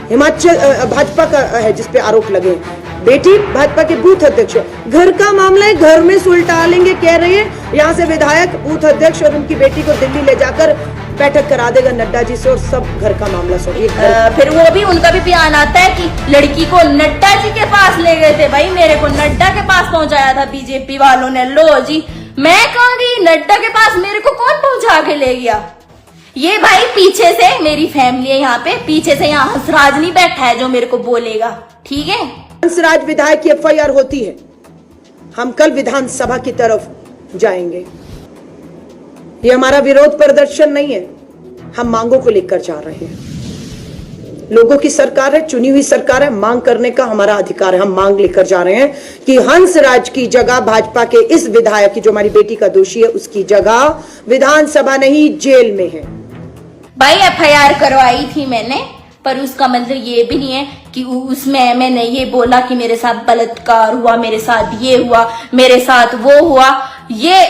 हिमाचल भाजपा का है जिसपे आरोप लगे। बेटी भाजपा के बूथ अध्यक्ष, घर का मामला है, घर में सुलटा लेंगे कह रहे हैं। यहाँ से विधायक, बूथ अध्यक्ष और उनकी बेटी को दिल्ली ले जाकर बैठक करा देगा नड्डा जी से और सब घर का मामला सोचिए। फिर वो भी उनका भी बयान आता है कि लड़की को नड्डा जी के पास ले गए थे। भाई मेरे को नड्डा के पास पहुंचाया था बीजेपी वालों ने। लो जी, मैं कहाँ गई, नड्डा के पास मेरे को कौन पहुंचा के ले गया? ये भाई पीछे से मेरी फैमिली है, यहाँ पे पीछे से यहाँ हंसराज नहीं बैठा है जो मेरे को बोलेगा, ठीक है। हंसराज विधायक की एफआईआर होती है। हम कल विधानसभा की तरफ जाएंगे। ये हमारा विरोध प्रदर्शन नहीं है, हम मांगों को लेकर जा रहे हैं। लोगों की सरकार है, चुनी हुई सरकार है, मांग करने का हमारा अधिकार है। हम मांग लेकर जा रहे हैं कि हंसराज की जगह भाजपा के इस विधायक की, जो हमारी बेटी का दोषी है, उसकी जगह विधानसभा नहीं जेल में है। भाई एफआईआर करवाई थी मैंने, पर उसका मतलब ये भी नहीं है कि उसमें मैंने ये बोला कि मेरे साथ बलात्कार हुआ, मेरे साथ ये हुआ, मेरे साथ वो हुआ। ये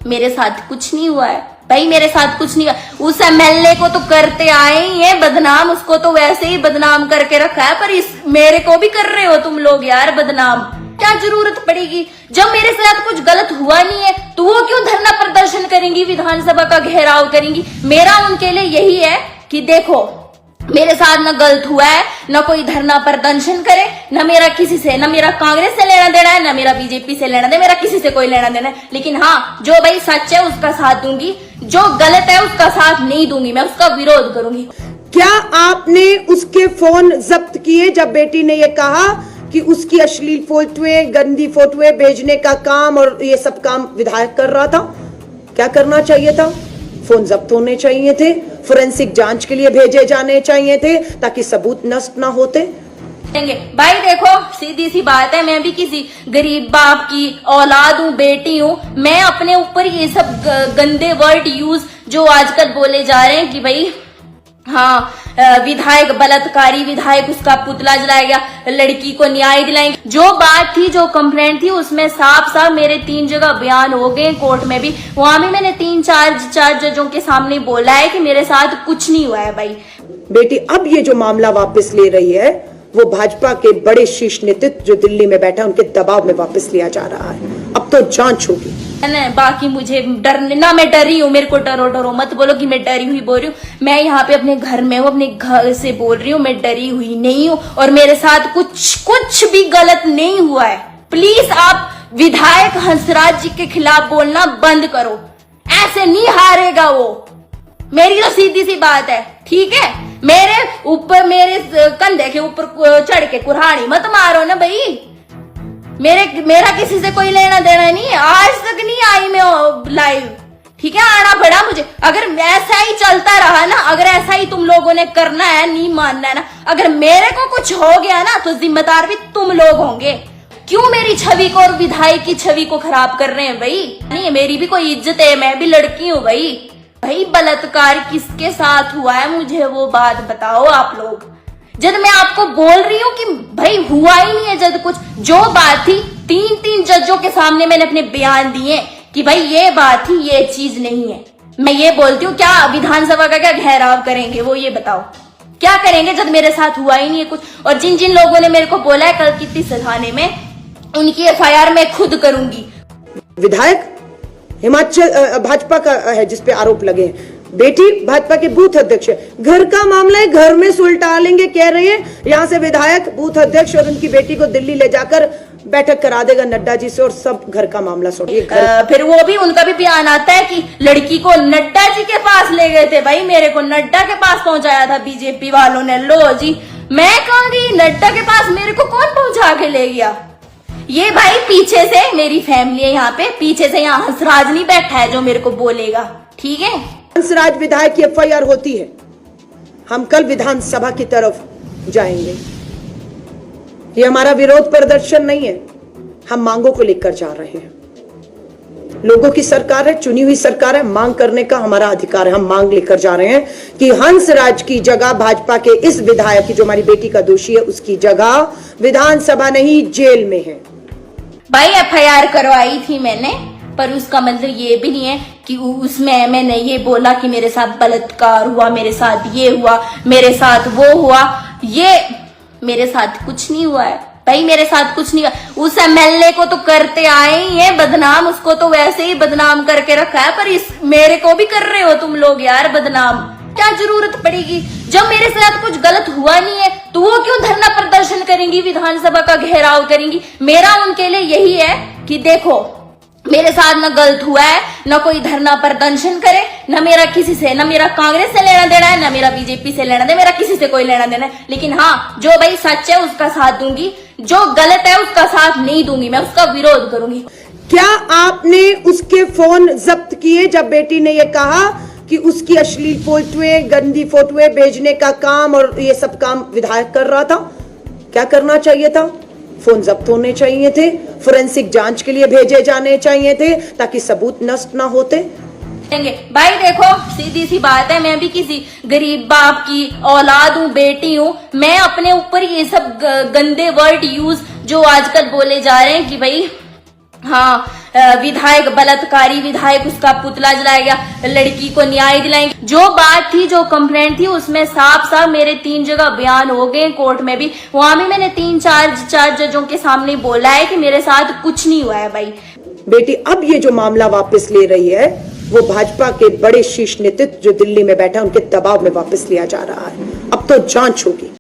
मेरे साथ कुछ नहीं हुआ है भाई, मेरे साथ कुछ नहीं हुआ। उस एमएलए को तो करते आए ही है बदनाम, उसको तो वैसे ही बदनाम करके रखा है, पर इस मेरे को भी कर रहे हो तुम लोग यार बदनाम। क्या जरूरत पड़ेगी? जब मेरे साथ कुछ गलत हुआ नहीं है तो वो क्यों धरना प्रदर्शन करेंगी, विधानसभा का घेराव करेंगी? मेरा उनके लिए यही है कि देखो मेरे साथ ना गलत हुआ है, ना कोई धरना प्रदर्शन करे, ना मेरा किसी से, ना मेरा कांग्रेस से लेना देना है, ना मेरा बीजेपी से लेना देना, मेरा किसी से कोई लेना देना है। लेकिन हाँ, जो भाई सच है उसका साथ दूंगी, जो गलत है उसका साथ नहीं दूंगी, मैं उसका विरोध करूंगी। क्या आपने उसके फोन जब्त किए जब बेटी ने ये कहा कि उसकी अश्लील फोटोएं, गंदी फोटोएं भेजने का काम और ये सब काम विधायक कर रहा था? क्या करना चाहिए था? फोन जब्त होने चाहिए थे, फोरेंसिक जांच के लिए भेजे जाने चाहिए थे ताकि सबूत नष्ट ना होते। भाई देखो सीधी सी बात है, मैं भी किसी गरीब बाप की औलाद हूँ, बेटी हूँ। मैं अपने ऊपर ये सब गंदे वर्ड यूज जो आजकल बोले जा रहे हैं कि भाई हाँ विधायक बलात्कारी, विधायक उसका पुतला जलाया गया, लड़की को न्याय दिलाएंगे। जो बात थी, जो कंप्लेंट थी, उसमें साफ साफ मेरे 3 जगह बयान हो गए, कोर्ट में भी, वहां भी मैंने 3-4 जजों के सामने बोला है कि मेरे साथ कुछ नहीं हुआ है। भाई बेटी अब ये जो मामला वापस ले रही है वो भाजपा के बड़े शीर्ष नेतृत्व जो दिल्ली में बैठा है उनके दबाव में वापस लिया जा रहा है। अब तो जांच होगी। बाकी मुझे डर ना, मैं डरी हूँ, मेरे को डरो मत बोलो कि मैं डरी हुई बोल रही हूँ। मैं यहाँ पे अपने घर में हूँ, अपने घर से बोल रही हूँ, मैं डरी हुई नहीं हूँ और मेरे साथ कुछ भी गलत नहीं हुआ है। प्लीज आप विधायक हंसराज जी के खिलाफ बोलना बंद करो, ऐसे नहीं हारेगा वो। मेरी तो सीधी सी बात है, ठीक है। मेरे ऊपर, मेरे कंधे के ऊपर चढ़ के कुल्हाड़ी मत मारो ना भाई। मेरा किसी से कोई लेना देना नहीं है, आज तक नहीं आई मैं लाइव, ठीक है। आना पड़ा मुझे। अगर ऐसा ही चलता रहा ना, अगर ऐसा ही तुम लोगों ने करना है, नहीं मानना है ना, अगर मेरे को कुछ हो गया ना तो जिम्मेदार भी तुम लोग होंगे। क्यों मेरी छवि को और विधायक की छवि को खराब कर रहे हैं भाई? नहीं, मेरी भी कोई इज्जत है, मैं भी लड़की हूँ भाई। भाई बलात्कार किसके साथ हुआ है, मुझे वो बात बताओ आप लोग। जब मैं आपको बोल रही हूँ कि भाई हुआ ही नहीं है, जब कुछ जो बात थी 3 जजों के सामने मैंने अपने बयान दिए कि भाई ये बात थी, ये चीज नहीं है। मैं ये बोलती हूँ, क्या विधानसभा का क्या घेराव करेंगे वो, ये बताओ क्या करेंगे जब मेरे साथ हुआ ही नहीं है कुछ। और जिन जिन लोगों ने मेरे को बोला है कल कितनी सधाने में, उनकी एफआईआर मैं खुद करूंगी। विधायक हिमाचल भाजपा का है जिसपे आरोप लगे। बेटी भाजपा के बूथ अध्यक्ष, घर का मामला है, घर में सुलटा लेंगे कह रहे हैं। यहाँ से विधायक, बूथ अध्यक्ष और उनकी बेटी को दिल्ली ले जाकर बैठक करा देगा नड्डा जी से और सब घर का मामला सोचिए। फिर वो भी उनका भी बयान आता है कि लड़की को नड्डा जी के पास ले गए थे। भाई मेरे को नड्डा के पास पहुंचाया था बीजेपी वालों ने। लो जी, मैं कहाँ गई, नड्डा के पास मेरे को कौन पहुंचा के ले गया? ये भाई पीछे से मेरी फैमिली है, यहाँ पे पीछे से यहाँ हंसराज नहीं बैठा है जो मेरे को बोलेगा, ठीक है। हंसराज विधायक की एफआईआर होती है। हम कल विधानसभा की तरफ जाएंगे। ये हमारा विरोध प्रदर्शन नहीं है, हम मांगों को लेकर जा रहे हैं। लोगों की सरकार है, चुनी हुई सरकार है, मांग करने का हमारा अधिकार है। हम मांग लेकर जा रहे हैं कि हंसराज की जगह भाजपा के इस विधायक की, जो हमारी बेटी का दोषी है, उसकी जगह विधानसभा नहीं जेल में है। भाई एफआईआर करवाई थी मैंने, पर उसका मतलब ये भी नहीं है कि उसमें मैंने ये बोला कि मेरे साथ बलात्कार हुआ, मेरे साथ ये हुआ, मेरे साथ वो हुआ। ये मेरे साथ कुछ नहीं हुआ है भाई, मेरे साथ कुछ नहीं हुआ। उस एमएलए को तो करते आए ही है बदनाम, उसको तो वैसे ही बदनाम करके रखा है, पर इस मेरे को भी कर रहे हो तुम लोग यार बदनाम। क्या जरूरत पड़ेगी? जब मेरे साथ कुछ गलत हुआ नहीं है तो वो क्यों धरना प्रदर्शन करेंगी, विधानसभा का घेराव करेंगी? मेरा उनके लिए यही है कि देखो मेरे साथ ना गलत हुआ है, ना कोई धरना प्रदर्शन करे, ना मेरा किसी से, ना मेरा कांग्रेस से लेना देना है, ना मेरा बीजेपी से लेना देना, मेरा किसी से कोई लेना देना है। लेकिन हाँ, जो भाई सच है उसका साथ दूंगी, जो गलत है उसका साथ नहीं दूंगी, मैं उसका विरोध करूंगी। क्या आपने उसके फोन जब्त किए जब बेटी ने ये कहा कि उसकी अश्लील फोटोएं, गंदी फोटोएं भेजने का काम और ये सब काम विधायक कर रहा था? क्या करना चाहिए था? फोन जब्त होने चाहिए थे, फोरेंसिक जांच के लिए भेजे जाने चाहिए थे ताकि सबूत नष्ट ना होते। भाई देखो सीधी सी बात है, मैं भी किसी गरीब बाप की औलाद हूँ, बेटी हूँ। मैं अपने ऊपर ये सब गंदे वर्ड यूज जो आजकल बोले जा रहे हैं कि भाई हाँ विधायक बलात्कारी, विधायक उसका पुतला जलाया गया, लड़की को न्याय दिलाएंगे, जो बात थी, जो कंप्लेंट थी, उसमें साफ साफ मेरे 3 जगह बयान हो गए, कोर्ट में भी, वहां भी मैंने 3-4 जजों के सामने बोला है कि मेरे साथ कुछ नहीं हुआ है। भाई बेटी अब ये जो मामला वापस ले रही है वो भाजपा के बड़े शीर्ष नेतृत्व जो दिल्ली में बैठा है उनके दबाव में वापस लिया जा रहा है। अब तो जांच होगी।